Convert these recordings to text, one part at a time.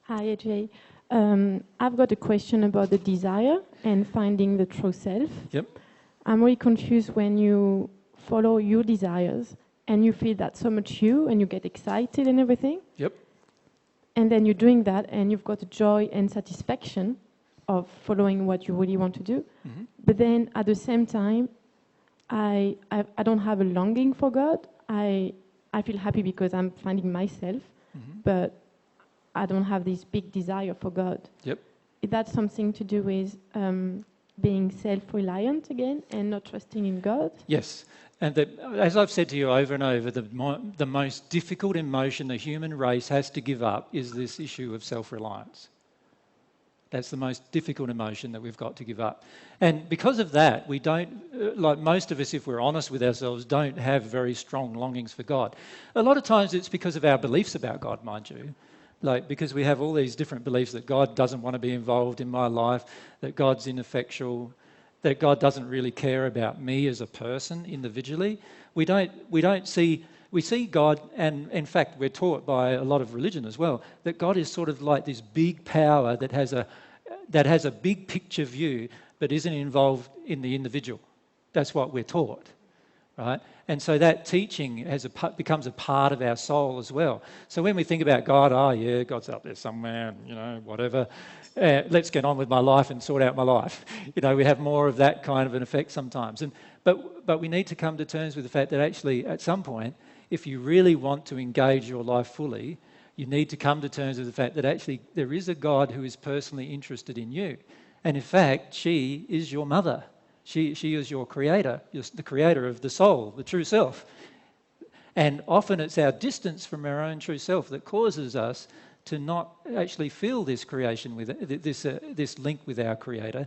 Hi, AJ. I've got a question about the desire and finding the true self. Yep. I'm really confused when you follow your desires and you feel that's so much you and you get excited and everything. Yep. And then you're doing that and you've got the joy and satisfaction of following what you really want to do. Mm-hmm. But then at the same time, I don't have a longing for God. I feel happy because I'm finding myself, Mm-hmm. but I don't have this big desire for God. Yep. Is that something to do with being self-reliant again and not trusting in God? Yes. And as I've said to you over and over, the most difficult emotion the human race has to give up is this issue of self-reliance. That's the most difficult emotion that we've got to give up. And because of that, we don't, like most of us, if we're honest with ourselves, don't have very strong longings for God. A lot of times it's because of our beliefs about God, mind you. Like, because we have all these different beliefs that God doesn't want to be involved in my life, that God's ineffectual, that God doesn't really care about me as a person individually. We see God, and in fact we're taught by a lot of religion as well, that God is sort of like this big power that has a big picture view but isn't involved in the individual. That's what we're taught. Right? And so that teaching becomes a part of our soul as well. So when we think about God, oh yeah, God's up there somewhere, whatever. Let's get on with my life and sort out my life. We have more of that kind of an effect sometimes. But we need to come to terms with the fact that actually at some point, if you really want to engage your life fully, you need to come to terms with the fact that actually there is a God who is personally interested in you. And in fact, she is your mother. She is your creator, the creator of the soul, the true self. And often it's our distance from our own true self that causes us to not actually feel this creation with this link with our creator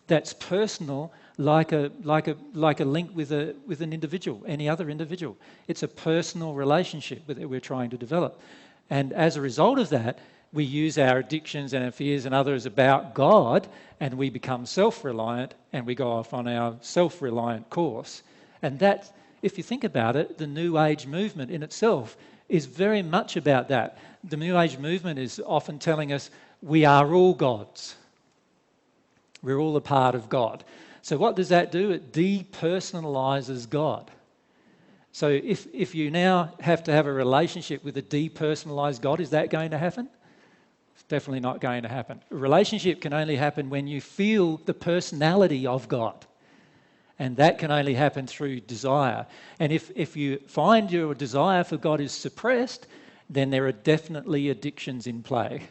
that's personal, like a link with an individual, any other individual. It's a personal relationship that we're trying to develop. And as a result of that, we use our addictions and our fears and others about God, and we become self-reliant, and we go off on our self-reliant course. And that, if you think about it, the New Age movement in itself is very much about that. The New Age movement is often telling us we are all gods. We're all a part of God. So what does that do? It depersonalizes God. So if you now have to have a relationship with a depersonalized God, is that going to happen? It's definitely not going to happen. A relationship can only happen when you feel the personality of God. And that can only happen through desire. And if you find your desire for God is suppressed, then there are definitely addictions in play.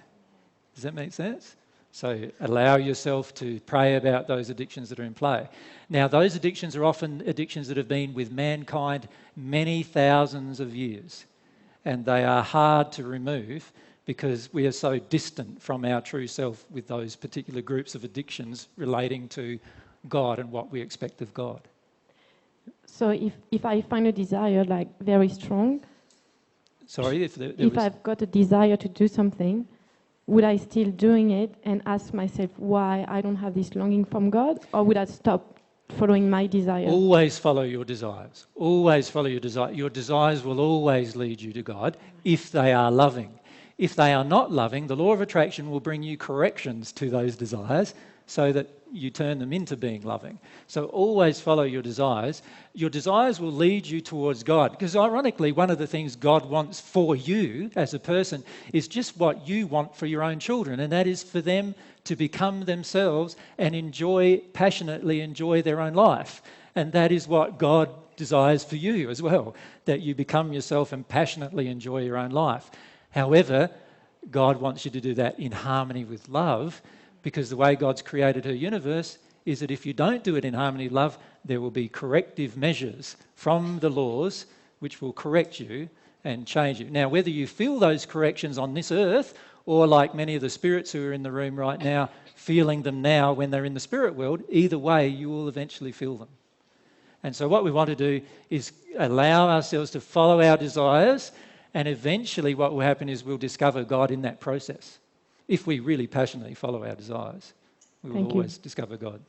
Does that make sense? So allow yourself to pray about those addictions that are in play. Now, those addictions are often addictions that have been with mankind many thousands of years. And they are hard to remove because we are so distant from our true self with those particular groups of addictions relating to God and what we expect of God. So if I find a desire like very strong, sorry, if I've got a desire to do something, would I still doing it and ask myself why I don't have this longing from God, or would I stop following my desire? Always follow your desires. Always follow your desire. Your desires will always lead you to God if they are loving. If they are not loving, the law of attraction will bring you corrections to those desires so that you turn them into being loving. So always follow your desires. Your desires will lead you towards God. Because ironically, one of the things God wants for you as a person is just what you want for your own children, and that is for them to become themselves and passionately enjoy their own life. And that is what God desires for you as well, that you become yourself and passionately enjoy your own life. However, God wants you to do that in harmony with love, because the way God's created her universe is that if you don't do it in harmony with love, there will be corrective measures from the laws which will correct you and change you. Now, whether you feel those corrections on this earth or like many of the spirits who are in the room right now, feeling them now when they're in the spirit world, either way, you will eventually feel them. And so what we want to do is allow ourselves to follow our desires, and eventually what will happen is we'll discover God in that process. If we really passionately follow our desires, we will always discover God.